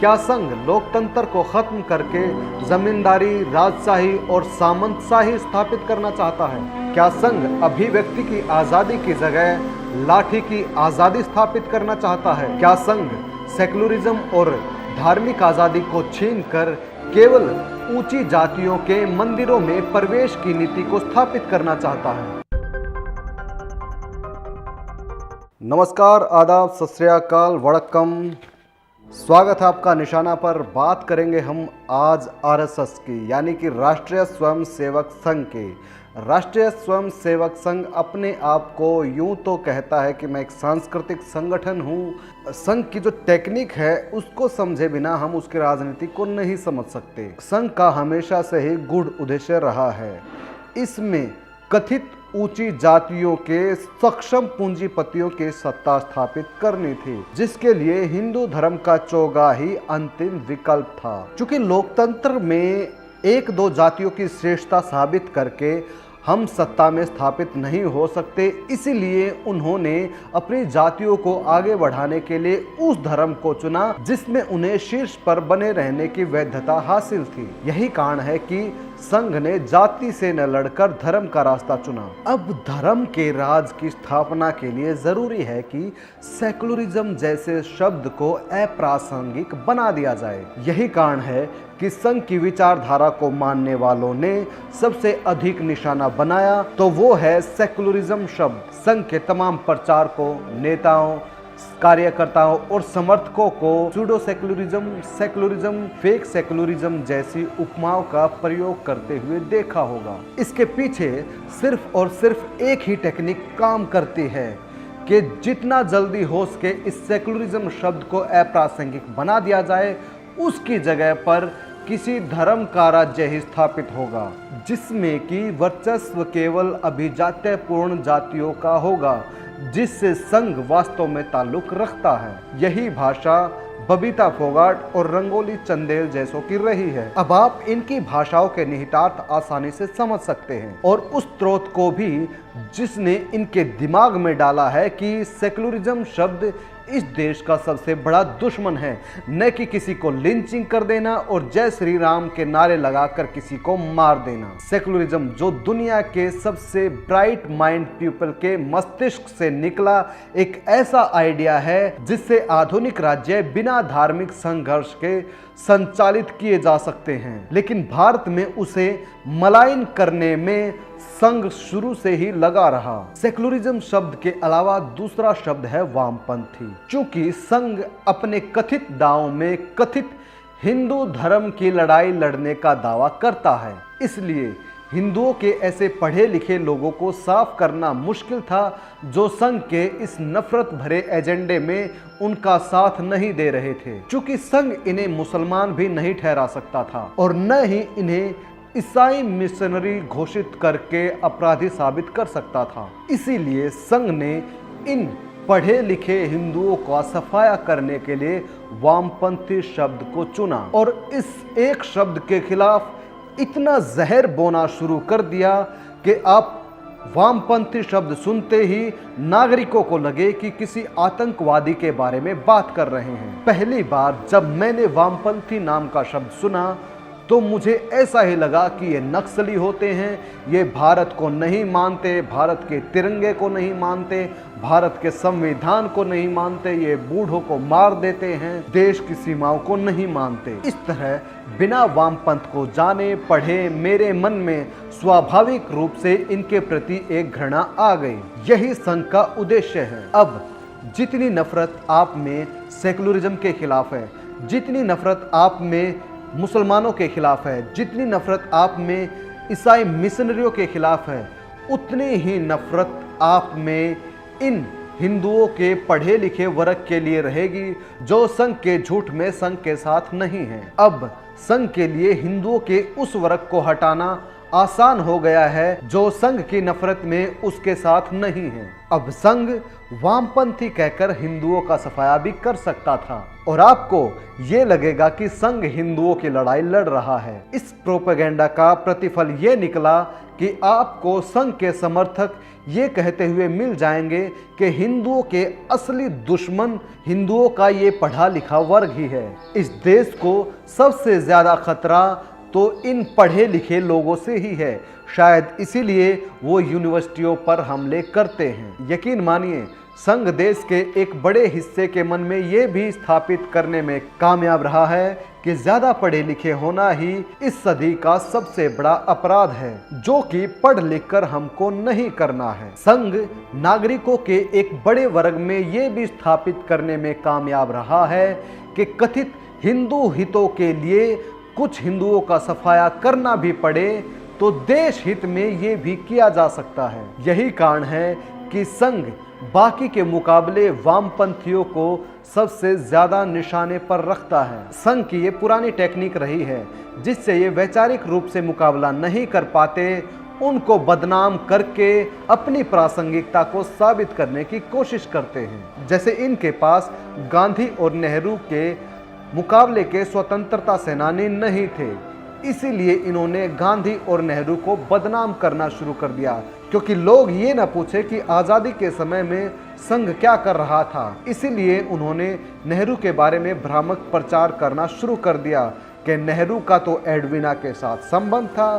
क्या संघ लोकतंत्र को खत्म करके जमींदारी, राजशाही और सामंतशाही स्थापित करना चाहता है? क्या संघ अभिव्यक्ति की आजादी की जगह लाठी की आजादी स्थापित करना चाहता है? क्या संघ सेकुलरिज्म और धार्मिक आजादी को छीनकर केवल ऊंची जातियों के मंदिरों में प्रवेश की नीति को स्थापित करना चाहता है? नमस्कार, आदाब, सत श्री अकाल, वड़क्कम। स्वागत है आपका निशाना पर। बात करेंगे हम आज आरएसएस की, यानी कि राष्ट्रीय स्वयंसेवक संघ की। राष्ट्रीय स्वयंसेवक संघ अपने आप को यूं तो कहता है कि मैं एक सांस्कृतिक संगठन हूं। संघ की जो टेक्निक है उसको समझे बिना हम उसकी राजनीति को नहीं समझ सकते। संघ का हमेशा से ही गूढ़ उद्देश्य रहा है, इसमें कथित ऊंची जातियों के सक्षम पूंजीपतियों की सत्ता स्थापित करनी थी, जिसके लिए हिंदू धर्म का चोगा ही अंतिम विकल्प था। चूंकि लोकतंत्र में एक दो जातियों की श्रेष्ठता साबित करके हम सत्ता में स्थापित नहीं हो सकते, इसीलिए उन्होंने अपनी जातियों को आगे बढ़ाने के लिए उस धर्म को चुना जिसमें उन्हें शीर्ष पर बने रहने की वैधता हासिल थी। यही कारण है कि संघ ने जाति से न लड़कर धर्म का रास्ता चुना। अब धर्म के राज की स्थापना के लिए जरूरी है कि सेकुलरिज्म जैसे शब्द को अप्रासंगिक बना दिया जाए। यही कारण है कि संघ की विचारधारा को मानने वालों ने सबसे अधिक निशाना बनाया तो वो है सेकुलरिज्म शब्द। संघ के तमाम प्रचारकों, नेताओं, कार्यकर्ताओं और समर्थकों को pseudo secularism, secularism, fake secularism जैसी उपमाओं का प्रयोग करते हुए देखा होगा। इसके पीछे सिर्फ और सिर्फ एक ही टेक्निक काम करती है कि जितना जल्दी हो सके इस सेकुलरिज्म शब्द को अप्रासंगिक बना दिया जाए, उसकी जगह पर किसी धर्म का राज्य ही स्थापित होगा जिसमें कि वर्चस्व केवल अभिजात्यपूर्ण जातियों का होगा, जिससे संघ वास्तव में ताल्लुक रखता है। यही भाषा बबीता फोगाट और रंगोली चंदेल जैसों की रही है। अब आप इनकी भाषाओं के निहितार्थ आसानी से समझ सकते हैं और उस स्रोत को भी जिसने इनके दिमाग में डाला है कि सेकुलरिज्म शब्द इस देश का सबसे बड़ा दुश्मन है, न कि किसी को लिंचिंग कर देना और जय श्री राम के नारे लगाकर किसी को मार देना। सेकुलरिज्म जो दुनिया के सबसे ब्राइट माइंड पीपल के मस्तिष्क से निकला एक ऐसा आइडिया है जिससे आधुनिक राज्य बिना धार्मिक संघर्ष के संचालित किए जा सकते हैं, लेकिन भारत में उसे मलाइन करने में संघ शुरू से ही लगा रहा। सेकुलरिज्म शब्द के अलावा दूसरा शब्द है वामपंथी। चूंकि संघ अपने कथित दावों में कथित हिंदू धर्म की लड़ाई लड़ने का दावा करता है, इसलिए हिंदुओं के ऐसे पढ़े लिखे लोगों को साफ करना मुश्किल था जो संघ के इस नफरत भरे एजेंडे में उनका साथ नहीं दे रहे थे। चूंकि संघ इन्हें मुसलमान भी नहीं ठहरा सकता था और न ही इन्हें ईसाई मिशनरी घोषित करके अपराधी साबित कर सकता था, इसीलिए संघ ने इन पढ़े लिखे हिंदुओं का सफाया करने के लिए वामपंथी शब्द को चुना और इस एक शब्द के खिलाफ इतना जहर बोना शुरू कर दिया कि आप वामपंथी शब्द सुनते ही नागरिकों को लगे कि किसी आतंकवादी के बारे में बात कर रहे हैं। पहली बार जब मैंने वामपंथी नाम का शब्द सुना तो मुझे ऐसा ही लगा कि ये नक्सली होते हैं, ये भारत को नहीं मानते, भारत के तिरंगे को नहीं मानते, भारत के संविधान को नहीं मानते, ये बूढ़ों को मार देते हैं, देश की सीमाओं को नहीं मानते। इस तरह बिना वामपंथ को जाने पढ़े मेरे मन में स्वाभाविक रूप से इनके प्रति एक घृणा आ गई। यही संघ का उद्देश्य है। अब जितनी नफरत आप में सेकुलरिज्म के खिलाफ है, जितनी नफरत आप में मुसलमानों के खिलाफ है, जितनी नफरत आप में ईसाई मिशनरियों के खिलाफ है, उतनी ही नफरत आप में इन हिंदुओं के पढ़े लिखे वर्ग के लिए रहेगी जो संघ के झूठ में संघ के साथ नहीं है। अब संघ के लिए हिंदुओं के उस वर्ग को हटाना आसान हो गया है जो संघ की नफरत में उसके साथ नहीं है। अब संघ वामपंथी कहकर हिंदुओं का सफाया भी कर सकता था और आपको ये लगेगा कि संघ हिंदुओं की लड़ाई लड़ रहा है। इस प्रोपेगेंडा का प्रतिफल ये निकला कि आपको संघ के समर्थक ये कहते हुए मिल जाएंगे कि हिंदुओं के असली दुश्मन हिंदुओं का ये पढ़ा लिखा वर्ग ही है। इस देश को सबसे ज्यादा खतरा तो इन पढ़े लिखे लोगों से ही है। शायद इसीलिए वो यूनिवर्सिटियों पर हमले करते हैं। यकीन मानिए, संघ देश के एक बड़े हिस्से के मन में ये भी स्थापित करने में कामयाब रहा है कि ज्यादा पढ़े लिखे होना ही इस सदी का सबसे बड़ा अपराध है, जो कि पढ़ लिख कर हमको नहीं करना है। संघ नागरिकों के एक बड़े वर्ग में ये भी स्थापित करने में कामयाब रहा है कि कथित हिंदू हितों के लिए कुछ हिंदुओं का सफाया करना भी पड़े तो देश हित में ये भी किया जा सकता है। यही कारण है कि संघ बाकी के मुकाबले वामपंथियों को सबसे ज्यादा निशाने पर रखता है। संघ की ये पुरानी टेक्निक रही है, जिससे ये वैचारिक रूप से मुकाबला नहीं कर पाते, उनको बदनाम करके अपनी प्रासंगिकता को साबित करने की कोशिश करते हैं। जैसे इनके पास गांधी और नेहरू के मुकाबले के स्वतंत्रता सेनानी नहीं थे, इसीलिए इन्होंने गांधी और नेहरू को बदनाम करना शुरू कर दिया, क्योंकि लोग ये न पूछे कि आज़ादी के समय में संघ क्या कर रहा था। इसीलिए उन्होंने नेहरू के बारे में भ्रामक प्रचार करना शुरू कर दिया कि नेहरू का तो एडविना के साथ संबंध था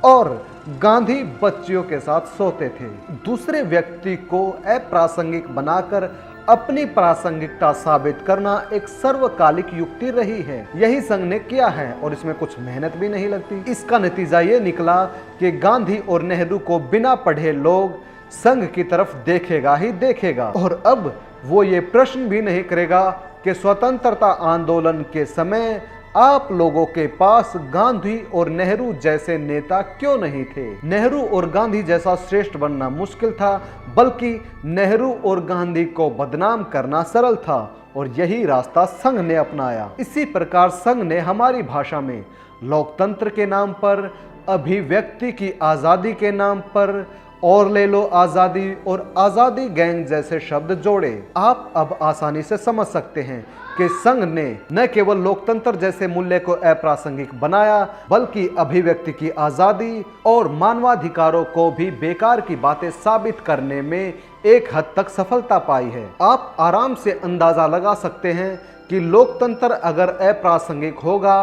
और गांधी बच्चियों के साथ सोते थे। दूसरे व्यक्ति को अप्रासंगिक बनाकर अपनी प्रासंगिकता साबित करना एक सर्वकालिक युक्ति रही है। यही संघ ने किया है और इसमें कुछ मेहनत भी नहीं लगती। इसका नतीजा ये निकला कि गांधी और नेहरू को बिना पढ़े लोग संघ की तरफ देखेगा ही देखेगा, और अब वो ये प्रश्न भी नहीं करेगा कि स्वतंत्रता आंदोलन के समय आप लोगों के पास गांधी और नेहरू जैसे नेता क्यों नहीं थे। नेहरू और गांधी जैसा श्रेष्ठ बनना मुश्किल था, बल्कि नेहरू और गांधी को बदनाम करना सरल था, और यही रास्ता संघ ने अपनाया। इसी प्रकार संघ ने हमारी भाषा में लोकतंत्र के नाम पर, अभिव्यक्ति की आज़ादी के नाम पर, और ले लो आज़ादी और आज़ादी गैंग जैसे शब्द जोड़े। आप अब आसानी से समझ सकते हैं कि संघ ने न केवल लोकतंत्र जैसे मूल्य को अप्रासंगिक बनाया, बल्कि अभिव्यक्ति की आज़ादी और मानवाधिकारों को भी बेकार की बातें साबित करने में एक हद तक सफलता पाई है। आप आराम से अंदाजा लगा सकते हैं कि लोकतंत्र अगर अप्रासंगिक होगा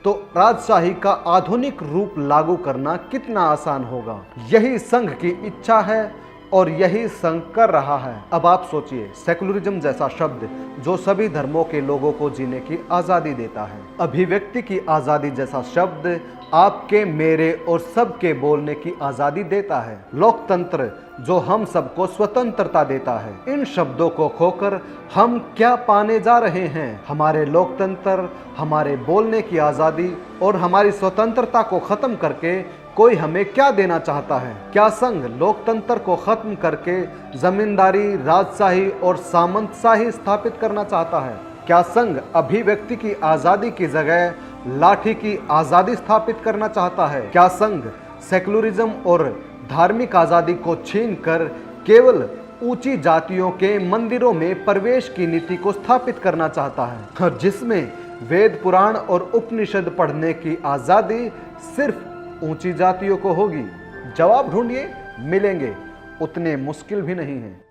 तो राजशाही का आधुनिक रूप लागू करना कितना आसान होगा। यही संघ की इच्छा है और यही संघ कर रहा है। अब आप सोचिए, सेकुलरिज्म जैसा शब्द जो सभी धर्मों के लोगों को जीने की आज़ादी देता है, अभिव्यक्ति की आज़ादी जैसा शब्द आपके, मेरे और सबके बोलने की आज़ादी देता है, लोकतंत्र जो हम सबको स्वतंत्रता देता है। इन शब्दों को खोकर हम क्या पाने जा रहे हैं? हमारे लोकतंत्र, हमारे बोलने की आज़ादी और हमारी स्वतंत्रता को खत्म करके कोई हमें क्या देना चाहता है? क्या संघ लोकतंत्र को खत्म करके जमींदारी, राजशाही और सामंतशाही स्थापित करना चाहता है? क्या संघ अभिव्यक्ति की आज़ादी की जगह लाठी की आज़ादी स्थापित करना चाहता है? क्या संघ सेकुलरिज्म और धार्मिक आज़ादी को छीनकर केवल ऊंची जातियों के मंदिरों में प्रवेश की नीति को स्थापित करना चाहता है, जिसमें वेद, पुराण और उपनिषद पढ़ने की आज़ादी सिर्फ ऊंची जातियों को होगी? जवाब ढूंढिए, मिलेंगे, उतने मुश्किल भी नहीं है।